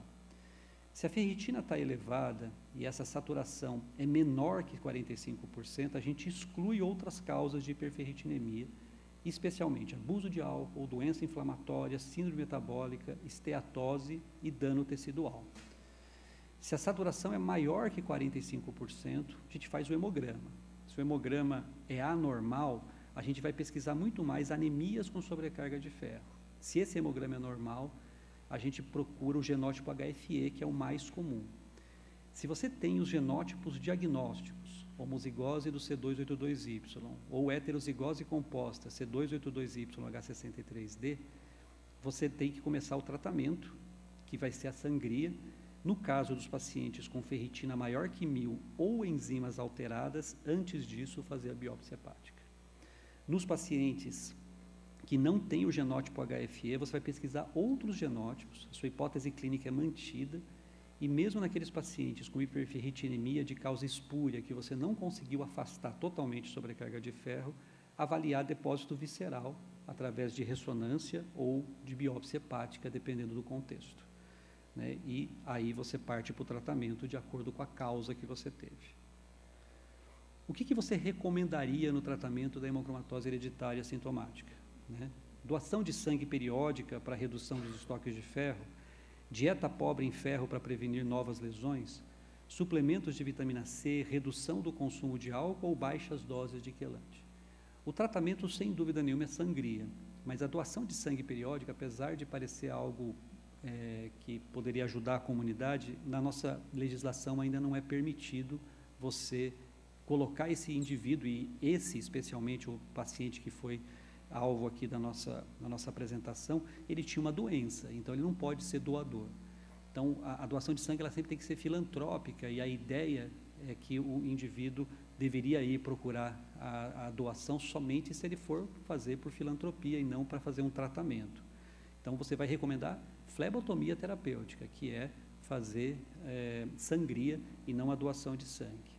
Se a ferritina está elevada e essa saturação é menor que 45%, a gente exclui outras causas de hiperferritinemia, especialmente abuso de álcool, doença inflamatória, síndrome metabólica, esteatose e dano tecidual. Se a saturação é maior que 45%, a gente faz o hemograma. Se o hemograma é anormal, a gente vai pesquisar muito mais anemias com sobrecarga de ferro. Se esse hemograma é normal, a gente procura o genótipo HFE, que é o mais comum. Se você tem os genótipos diagnósticos, homozigose do C282Y, ou heterozigose composta C282Y H63D, você tem que começar o tratamento, que vai ser a sangria. No caso dos pacientes com ferritina maior que 1000 ou enzimas alteradas, antes disso, fazer a biópsia hepática. Nos pacientes que não têm o genótipo HFE, você vai pesquisar outros genótipos, a sua hipótese clínica é mantida, E mesmo naqueles pacientes com hiperferritinemia de causa espúria, que você não conseguiu afastar totalmente sobrecarga de ferro, avaliar depósito visceral através de ressonância ou de biópsia hepática, dependendo do contexto, né? E aí você parte para o tratamento de acordo com a causa que você teve. O que você recomendaria no tratamento da hemocromatose hereditária sintomática, né? Doação de sangue periódica para redução dos estoques de ferro, dieta pobre em ferro para prevenir novas lesões, suplementos de vitamina C, redução do consumo de álcool ou baixas doses de quelante. O tratamento, sem dúvida nenhuma, é sangria, mas a doação de sangue periódica, apesar de parecer algo que poderia ajudar a comunidade, na nossa legislação ainda não é permitido você colocar esse indivíduo, e esse especialmente o paciente que foi alvo aqui da nossa apresentação, ele tinha uma doença, então ele não pode ser doador. Então, a doação de sangue ela sempre tem que ser filantrópica, e a ideia é que o indivíduo deveria ir procurar a doação somente se ele for fazer por filantropia e não para fazer um tratamento. Então, você vai recomendar flebotomia terapêutica, que é fazer sangria e não a doação de sangue.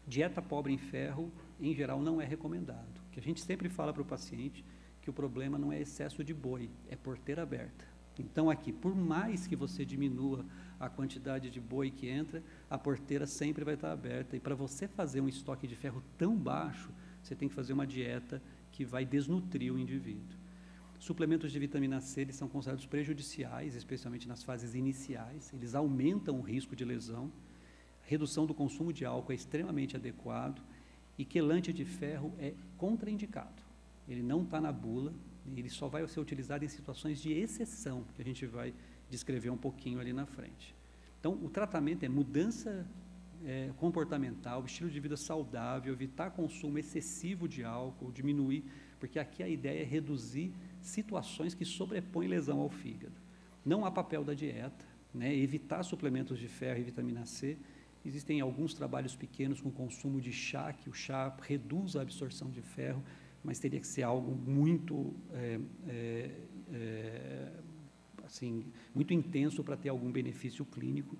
Dieta pobre em ferro, em geral, não é recomendado. Que a gente sempre fala para o paciente que o problema não é excesso de boi, é porteira aberta. Então, aqui, por mais que você diminua a quantidade de boi que entra, a porteira sempre vai estar aberta. E para você fazer um estoque de ferro tão baixo, você tem que fazer uma dieta que vai desnutrir o indivíduo. Suplementos de vitamina C, eles são considerados prejudiciais, especialmente nas fases iniciais. Eles aumentam o risco de lesão. Redução do consumo de álcool é extremamente adequado. E quelante de ferro é contraindicado. Ele não está na bula, ele só vai ser utilizado em situações de exceção, que a gente vai descrever um pouquinho ali na frente. Então, o tratamento é mudança comportamental, estilo de vida saudável, evitar consumo excessivo de álcool, diminuir, porque aqui a ideia é reduzir situações que sobrepõem lesão ao fígado. Não há papel da dieta, né? Evitar suplementos de ferro e vitamina C. Existem alguns trabalhos pequenos com consumo de chá, que o chá reduz a absorção de ferro, mas teria que ser algo muito, assim, muito intenso para ter algum benefício clínico.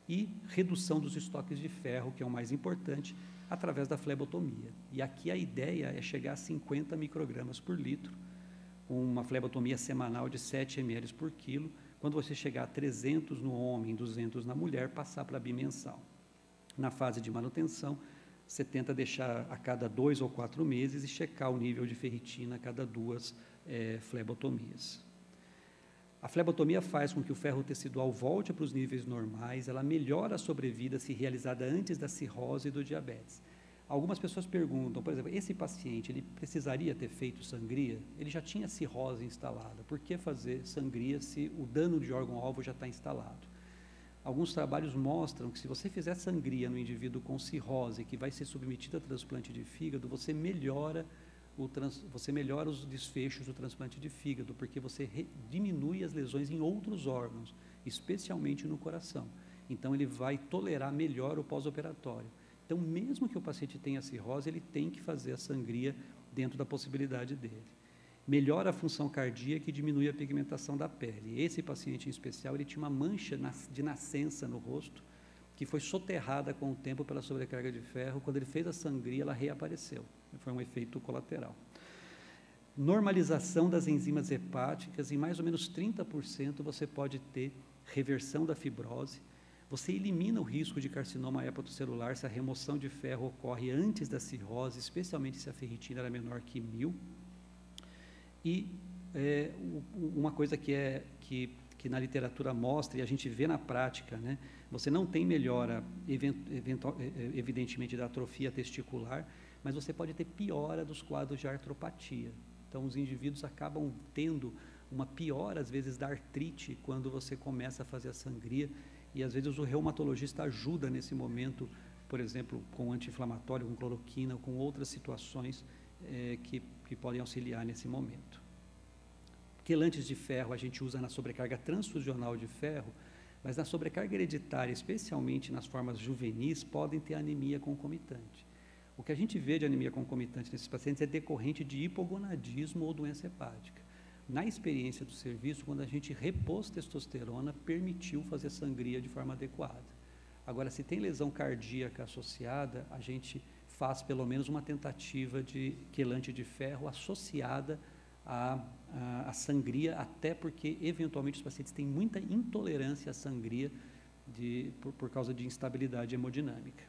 E redução dos estoques de ferro, que é o mais importante, através da flebotomia. E aqui a ideia é chegar a 50 microgramas por litro, com uma flebotomia semanal de 7 ml por quilo. Quando você chegar a 300 no homem, 200 na mulher, passar para bimensal. Na fase de manutenção, você tenta deixar a cada 2 ou 4 meses e checar o nível de ferritina a cada 2 flebotomias. A flebotomia faz com que o ferro tecidual volte para os níveis normais, ela melhora a sobrevida se realizada antes da cirrose e do diabetes. Algumas pessoas perguntam, por exemplo, esse paciente, ele precisaria ter feito sangria? Ele já tinha cirrose instalada, por que fazer sangria se o dano de órgão-alvo já está instalado? Alguns trabalhos mostram que se você fizer sangria no indivíduo com cirrose, que vai ser submetido a transplante de fígado, você melhora os desfechos do transplante de fígado, porque você diminui as lesões em outros órgãos, especialmente no coração. Então, ele vai tolerar melhor o pós-operatório. Então, mesmo que o paciente tenha cirrose, ele tem que fazer a sangria dentro da possibilidade dele. Melhora a função cardíaca e diminui a pigmentação da pele. Esse paciente em especial, ele tinha uma mancha de nascença no rosto, que foi soterrada com o tempo pela sobrecarga de ferro. Quando ele fez a sangria, ela reapareceu. Foi um efeito colateral. Normalização das enzimas hepáticas, em mais ou menos 30% você pode ter reversão da fibrose. Você elimina o risco de carcinoma hepatocelular se a remoção de ferro ocorre antes da cirrose, especialmente se a ferritina era menor que 1000. E uma coisa que na literatura mostra, e a gente vê na prática, né, você não tem melhora, evidentemente, da atrofia testicular, mas você pode ter piora dos quadros de artropatia. Então, os indivíduos acabam tendo uma piora, às vezes, da artrite, quando você começa a fazer a sangria, e às vezes o reumatologista ajuda nesse momento, por exemplo, com anti-inflamatório, com cloroquina, com outras situações que podem auxiliar nesse momento. Quelantes de ferro a gente usa na sobrecarga transfusional de ferro, mas na sobrecarga hereditária, especialmente nas formas juvenis, podem ter anemia concomitante. O que a gente vê de anemia concomitante nesses pacientes é decorrente de hipogonadismo ou doença hepática. na experiência do serviço, quando a gente repôs testosterona, permitiu fazer sangria de forma adequada. Agora, se tem lesão cardíaca associada, a gente faz pelo menos uma tentativa de quelante de ferro associada à sangria, até porque, eventualmente, os pacientes têm muita intolerância à sangria por causa de instabilidade hemodinâmica.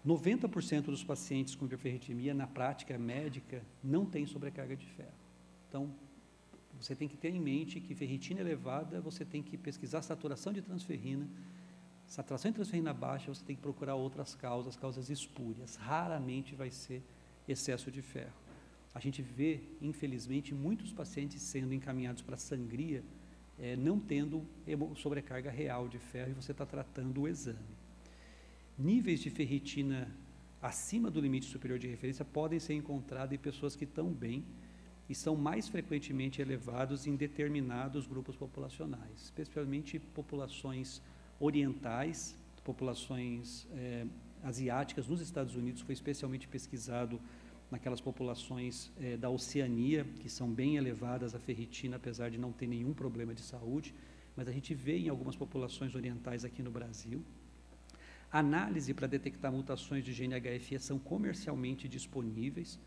90% dos pacientes com hiperferritemia, na prática médica, não tem sobrecarga de ferro. Então, você tem que ter em mente que ferritina elevada, você tem que pesquisar saturação de transferrina. Saturação de transferrina baixa, você tem que procurar outras causas espúrias. Raramente vai ser excesso de ferro. A gente vê, infelizmente, muitos pacientes sendo encaminhados para sangria, não tendo sobrecarga real de ferro, e você está tratando o exame. Níveis de ferritina acima do limite superior de referência podem ser encontrados em pessoas que estão bem e são mais frequentemente elevados em determinados grupos populacionais, especialmente populações orientais, populações asiáticas. Nos Estados Unidos foi especialmente pesquisado naquelas populações da Oceania, que são bem elevadas a ferritina, apesar de não ter nenhum problema de saúde, mas a gente vê em algumas populações orientais aqui no Brasil. Análise para detectar mutações de gene HFE são comercialmente disponíveis,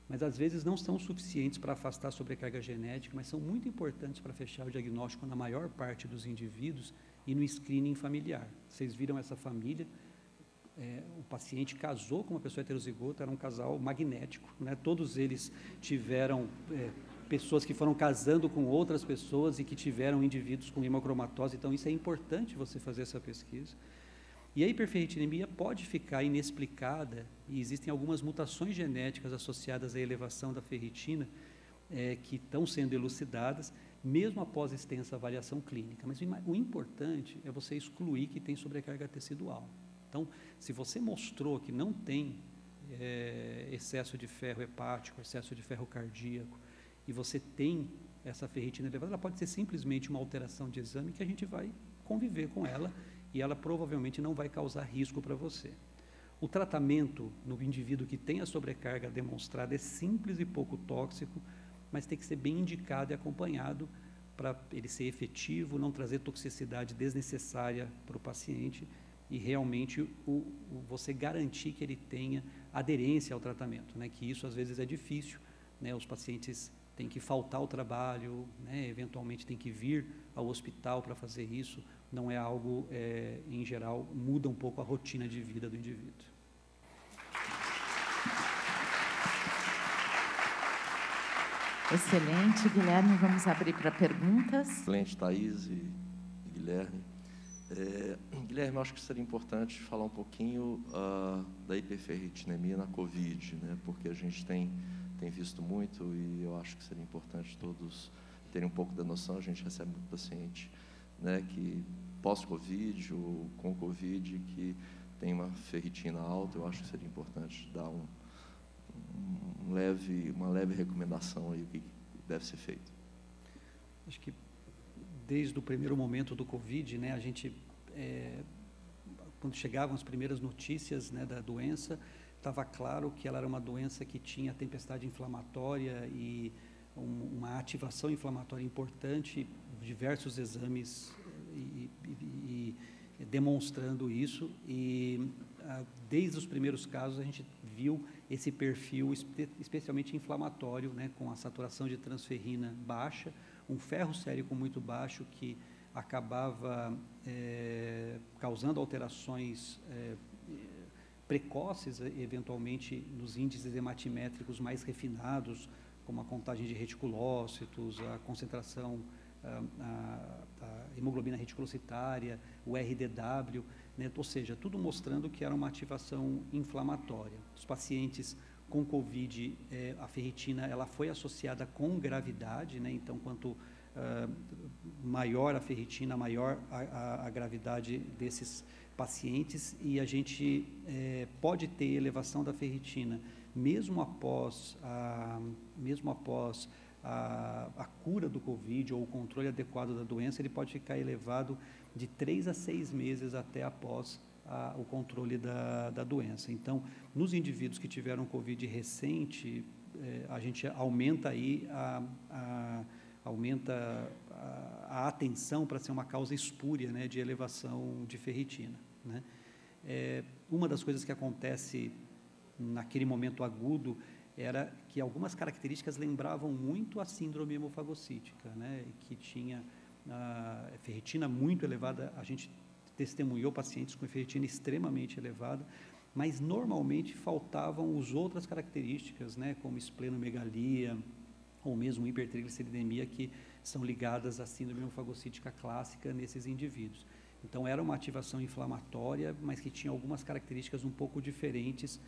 mas às vezes não são suficientes para afastar a sobrecarga genética, mas são muito importantes para fechar o diagnóstico na maior parte dos indivíduos e no screening familiar. Vocês viram essa família, o paciente casou com uma pessoa heterozigota, era um casal magnético, né? Todos eles tiveram pessoas que foram casando com outras pessoas e que tiveram indivíduos com hemocromatose, então isso é importante você fazer essa pesquisa. E a hiperferritinemia pode ficar inexplicada, e existem algumas mutações genéticas associadas à elevação da ferritina que estão sendo elucidadas, mesmo após extensa avaliação clínica. Mas o importante é você excluir que tem sobrecarga tecidual. Então, se você mostrou que não tem excesso de ferro hepático, excesso de ferro cardíaco, e você tem essa ferritina elevada, ela pode ser simplesmente uma alteração de exame que a gente vai conviver com ela, e ela provavelmente não vai causar risco para você. O tratamento no indivíduo que tem a sobrecarga demonstrada é simples e pouco tóxico, mas tem que ser bem indicado e acompanhado para ele ser efetivo, não trazer toxicidade desnecessária para o paciente e realmente você garantir que ele tenha aderência ao tratamento, né? Que isso às vezes é difícil, né? Os pacientes têm que faltar ao trabalho, né? Eventualmente tem que vir ao hospital para fazer isso. Não é algo, em geral, muda um pouco a rotina de vida do indivíduo. Excelente, Guilherme. Vamos abrir para perguntas. Excelente, Thaís e Guilherme. Guilherme, acho que seria importante falar um pouquinho da hiperferritinemia na COVID, né? Porque a gente tem visto muito e eu acho que seria importante todos terem um pouco da noção. A gente recebe muito paciente, né, que pós-Covid ou com Covid que tem uma ferritina alta. Eu acho que seria importante dar uma leve recomendação aí, o que deve ser feito. Acho que desde o primeiro momento do Covid, né, a gente, quando chegavam as primeiras notícias, né, da doença, estava claro que ela era uma doença que tinha tempestade inflamatória e uma ativação inflamatória importante, diversos exames e demonstrando isso, e desde os primeiros casos a gente viu esse perfil especialmente inflamatório, né, com a saturação de transferrina baixa, um ferro sérico muito baixo que acabava causando alterações precoces, eventualmente, nos índices hematimétricos mais refinados, como a contagem de reticulócitos, a concentração, a hemoglobina reticulocitária, o RDW, né? Ou seja, tudo mostrando que era uma ativação inflamatória. Os pacientes com COVID, a ferritina ela foi associada com gravidade, né? Então, quanto maior a ferritina, maior a gravidade desses pacientes, e a gente pode ter elevação da ferritina mesmo após a cura do COVID ou o controle adequado da doença. Ele pode ficar elevado de 3 a 6 meses até após o controle da doença. Então, nos indivíduos que tiveram COVID recente, a gente aumenta aí a atenção para ser uma causa espúria, né, de elevação de ferritina, né? Uma das coisas que acontece naquele momento agudo era que algumas características lembravam muito a síndrome hemofagocítica, né, que tinha a ferritina muito elevada. A gente testemunhou pacientes com ferritina extremamente elevada, mas normalmente faltavam as outras características, né, como esplenomegalia ou mesmo hipertrigliceridemia, que são ligadas à síndrome hemofagocítica clássica nesses indivíduos. Então, era uma ativação inflamatória, mas que tinha algumas características um pouco diferentes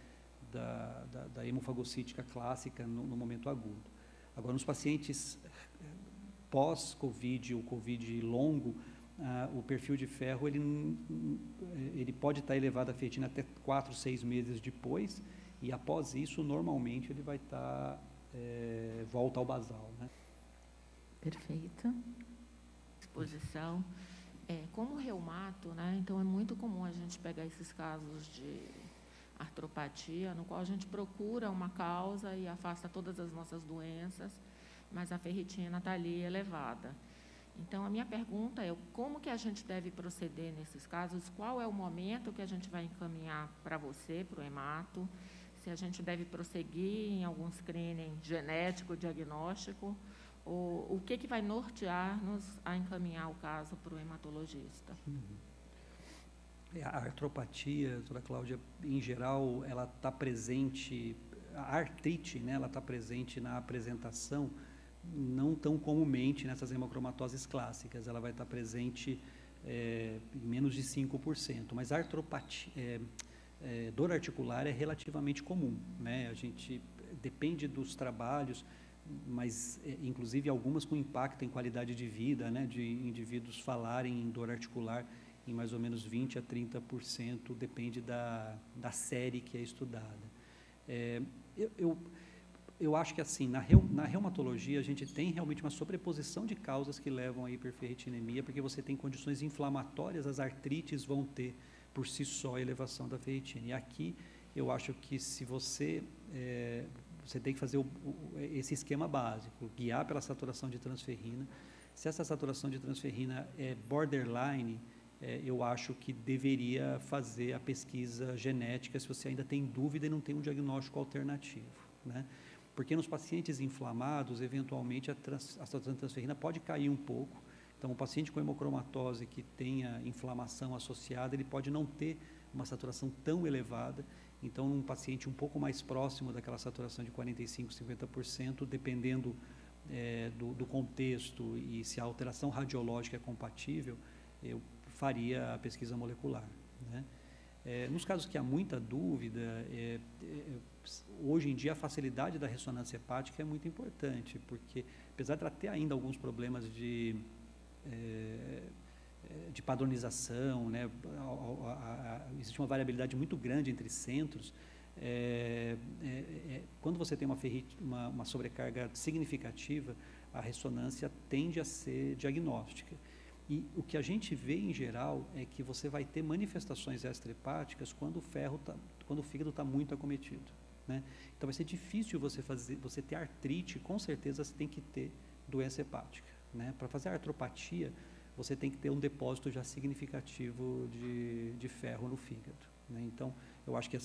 da hemofagocítica clássica no momento agudo. Agora, nos pacientes pós-Covid ou Covid longo, o perfil de ferro ele pode estar elevado a ferritina até 4, 6 meses depois, e após isso, normalmente, ele vai estar volta ao basal, né? Perfeito. Exposição. Como reumato, né? Então é muito comum a gente pegar esses casos de artropatia, no qual a gente procura uma causa e afasta todas as nossas doenças, mas a ferritina está ali elevada. Então, a minha pergunta é como que a gente deve proceder nesses casos? Qual é o momento que a gente vai encaminhar para você, para o hemato? Se a gente deve prosseguir em algum screening genético, diagnóstico, ou o que vai nortear-nos a encaminhar o caso para o hematologista? A artropatia, doutora Cláudia, em geral, ela está presente, a artrite, né, ela está presente na apresentação, não tão comumente nessas hemocromatoses clássicas, ela vai estar presente em menos de 5%, mas a artropatia, dor articular é relativamente comum, né? A gente depende dos trabalhos, mas inclusive algumas com impacto em qualidade de vida, né, de indivíduos falarem em dor articular em mais ou menos 20% a 30%, depende da série que é estudada. Eu acho que, assim, na reumatologia, a gente tem realmente uma sobreposição de causas que levam à hiperferritinemia, porque você tem condições inflamatórias, as artrites vão ter, por si só, a elevação da ferritina. E aqui, eu acho que se você tem que fazer esse esquema básico, guiar pela saturação de transferrina. Se essa saturação de transferrina é borderline, eu acho que deveria fazer a pesquisa genética se você ainda tem dúvida e não tem um diagnóstico alternativo, né? Porque nos pacientes inflamados, eventualmente, a saturação de transferrina pode cair um pouco. Então, o paciente com hemocromatose que tenha inflamação associada, ele pode não ter uma saturação tão elevada. Então, um paciente um pouco mais próximo daquela saturação de 45%, 50%, dependendo do contexto e se a alteração radiológica é compatível, eu faria a pesquisa molecular, né? Nos casos que há muita dúvida, hoje em dia a facilidade da ressonância hepática é muito importante, porque apesar de ela ter ainda alguns problemas de padronização, né, existe uma variabilidade muito grande entre centros, quando você tem uma sobrecarga significativa, a ressonância tende a ser diagnóstica. E o que a gente vê em geral é que você vai ter manifestações extrahepáticas quando o fígado está muito acometido, né? Então vai ser difícil você ter artrite, com certeza você tem que ter doença hepática, né? Para fazer a artropatia, você tem que ter um depósito já significativo de ferro no fígado, né? Então, eu acho que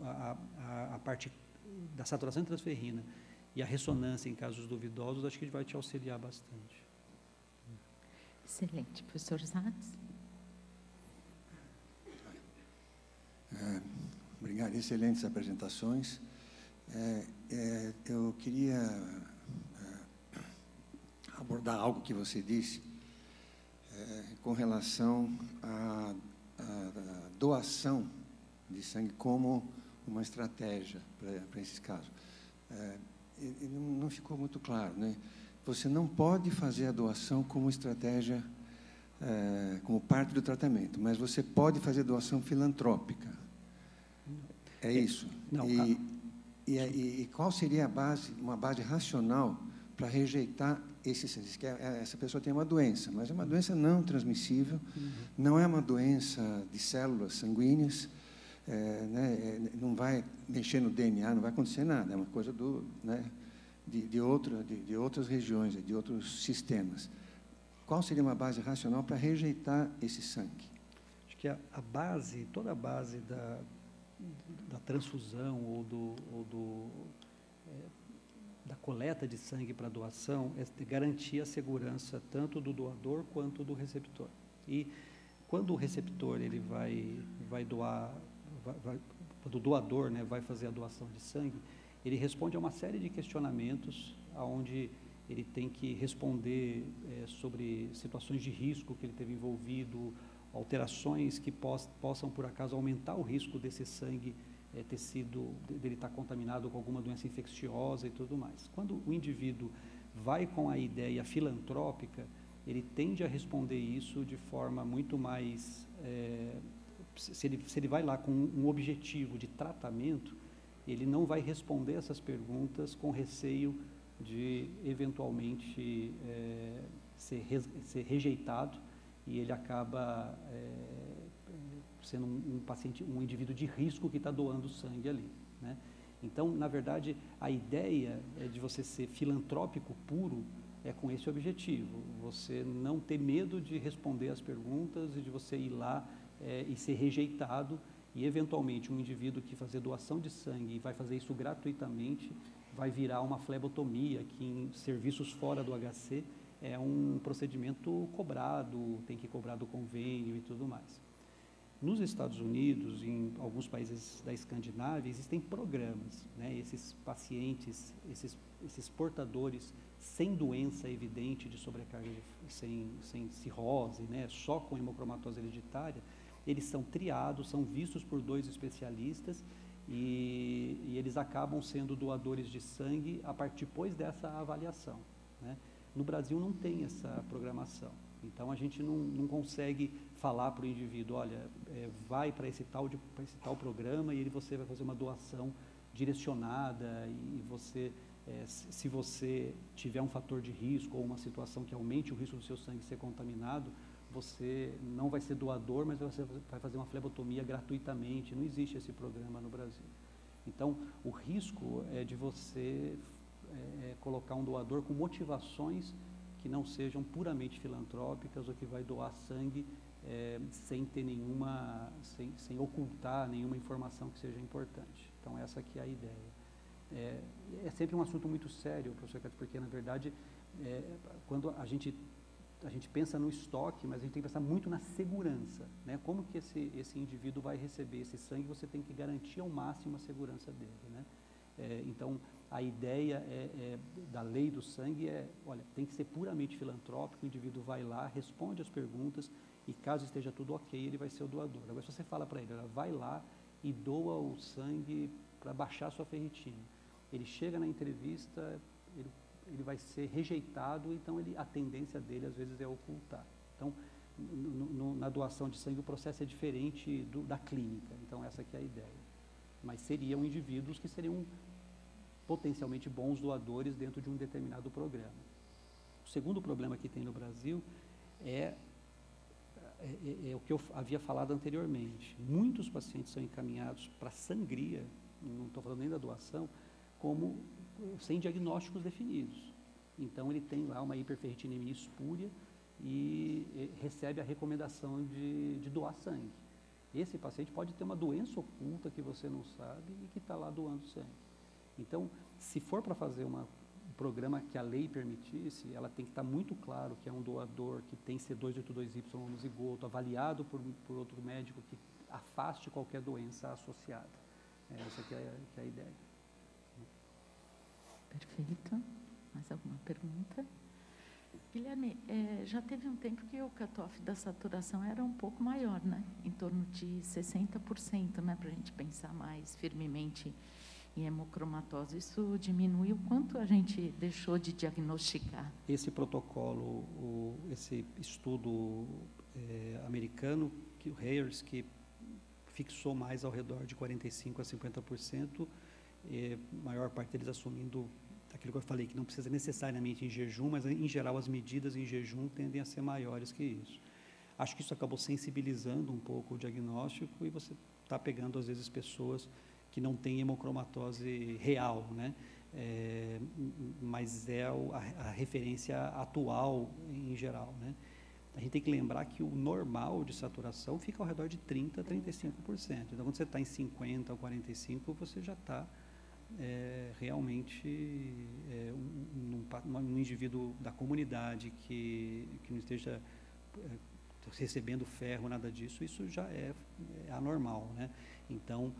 a parte da saturação de transferrina e a ressonância em casos duvidosos, acho que vai te auxiliar bastante. Excelente. Professor Zatz? Obrigado. Excelentes apresentações. Eu queria abordar algo que você disse com relação à doação de sangue como uma estratégia para esses casos. Não ficou muito claro, né? Você não pode fazer a doação como estratégia, como parte do tratamento, mas você pode fazer doação filantrópica. É isso? Não, e qual seria uma base racional para rejeitar que essa pessoa tem uma doença, mas é uma doença não transmissível, não é uma doença de células sanguíneas, não vai mexer no DNA, não vai acontecer nada, é uma coisa de outras regiões, de outros sistemas. Qual seria uma base racional para rejeitar esse sangue? Acho que toda a base da transfusão da coleta de sangue para doação é garantir a segurança tanto do doador quanto do receptor. E quando o receptor ele vai doar, quando o doador, né, vai fazer a doação de sangue, ele responde a uma série de questionamentos, onde ele tem que responder sobre situações de risco que ele teve envolvido, alterações que possam, por acaso, aumentar o risco desse sangue dele estar contaminado com alguma doença infecciosa e tudo mais. Quando o indivíduo vai com a ideia filantrópica, ele tende a responder isso de forma muito mais... se ele vai lá com um objetivo de tratamento, ele não vai responder essas perguntas com receio de, eventualmente, ser rejeitado, e ele acaba sendo um indivíduo de risco que está doando sangue ali, né? Então, na verdade, a ideia de você ser filantrópico puro é com esse objetivo, você não ter medo de responder as perguntas e de você ir lá e ser rejeitado, e eventualmente um indivíduo que fazer doação de sangue e vai fazer isso gratuitamente, vai virar uma flebotomia, que em serviços fora do HC é um procedimento cobrado, tem que cobrar do convênio e tudo mais. Nos Estados Unidos, em alguns países da Escandinávia, existem programas, né? Esses pacientes, esses portadores sem doença evidente de sobrecarga, sem cirrose, né? Só com hemocromatose hereditária, eles são triados, são vistos por 2 especialistas e eles acabam sendo doadores de sangue depois dessa avaliação, né? No Brasil não tem essa programação, então a gente não consegue falar para o indivíduo, olha, vai para esse tal programa e você vai fazer uma doação direcionada e você, se você tiver um fator de risco ou uma situação que aumente o risco do seu sangue ser contaminado, você não vai ser doador, mas você vai fazer uma flebotomia gratuitamente. Não existe esse programa no Brasil. Então, o risco é de você colocar um doador com motivações que não sejam puramente filantrópicas ou que vai doar sangue sem ter sem ocultar nenhuma informação que seja importante. Então, essa aqui é a ideia. É sempre um assunto muito sério, professor Cássio, porque, na verdade, quando a gente pensa no estoque, mas a gente tem que pensar muito na segurança, né? Como que esse indivíduo vai receber esse sangue, você tem que garantir ao máximo a segurança dele, né? Então, a ideia da lei do sangue olha, tem que ser puramente filantrópico, o indivíduo vai lá, responde as perguntas e, caso esteja tudo ok, ele vai ser o doador. Agora, se você fala para ele, vai lá e doa o sangue para baixar a sua ferritina, ele chega na entrevista, ele vai ser rejeitado, então a tendência dele, às vezes, é ocultar. Então, na doação de sangue, o processo é diferente da clínica. Então, essa aqui é a ideia. Mas seriam indivíduos que seriam potencialmente bons doadores dentro de um determinado programa. O segundo problema que tem no Brasil é o que eu havia falado anteriormente. Muitos pacientes são encaminhados para sangria, não estou falando nem da doação, sem diagnósticos definidos. Então, ele tem lá uma hiperferritinemia espúria e recebe a recomendação de doar sangue. Esse paciente pode ter uma doença oculta que você não sabe e que está lá doando sangue. Então, se for para fazer um programa que a lei permitisse, ela tem que estar muito claro que é um doador que tem C282Y homozigoto, avaliado por outro médico que afaste qualquer doença associada. Essa aqui é a ideia. Perfeito. Mais alguma pergunta? Guilherme, já teve um tempo que o cutoff da saturação era um pouco maior, né? Em torno de 60%, né? Para a gente pensar mais firmemente em hemocromatose. Isso diminui o quanto a gente deixou de diagnosticar? Esse protocolo, esse estudo americano, que o Hayers, que fixou mais ao redor de 45% a 50%, maior parte deles assumindo aquilo que eu falei, que não precisa necessariamente em jejum, mas, em geral, as medidas em jejum tendem a ser maiores que isso. Acho que isso acabou sensibilizando um pouco o diagnóstico e você está pegando, às vezes, pessoas que não têm hemocromatose real, né? Mas é a referência atual em geral, né? A gente tem que lembrar que o normal de saturação fica ao redor de 30% a 35%. Então, quando você está em 50% ou 45%, você já está realmente um indivíduo da comunidade que não esteja recebendo ferro, nada disso, isso já é anormal, né? Então,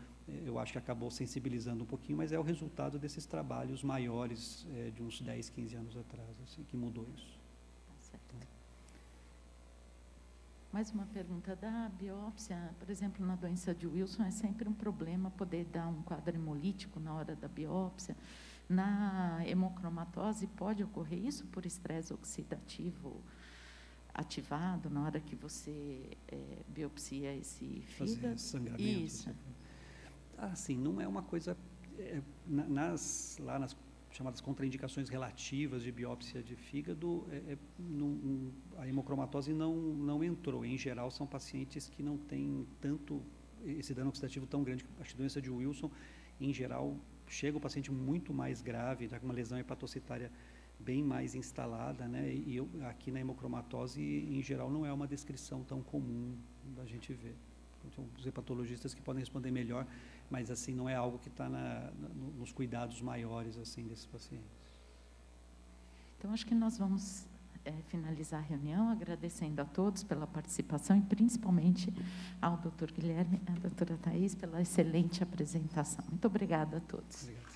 eu acho que acabou sensibilizando um pouquinho, mas é o resultado desses trabalhos maiores de uns 10, 15 anos atrás, assim, que mudou isso. Tá certo. Mais uma pergunta da biópsia. Por exemplo, na doença de Wilson é sempre um problema poder dar um quadro hemolítico na hora da biópsia. Na hemocromatose pode ocorrer isso por estresse oxidativo ativado na hora que você biopsia esse fígado? Fazer sangramento. Isso. Assim, não é uma coisa... lá nas chamadas contraindicações relativas de biópsia de fígado, a hemocromatose não entrou. Em geral, são pacientes que não têm tanto esse dano oxidativo tão grande. A doença de Wilson, em geral, chega o paciente muito mais grave, já com uma lesão hepatocitária bem mais instalada, né? E aqui na hemocromatose, em geral, não é uma descrição tão comum da gente ver. São os hepatologistas que podem responder melhor, mas assim não é algo que está nos cuidados maiores assim desses pacientes. Então, acho que nós vamos finalizar a reunião agradecendo a todos pela participação e principalmente ao Dr. Guilherme e à doutora Thais pela excelente apresentação. Muito obrigada a todos. Obrigado.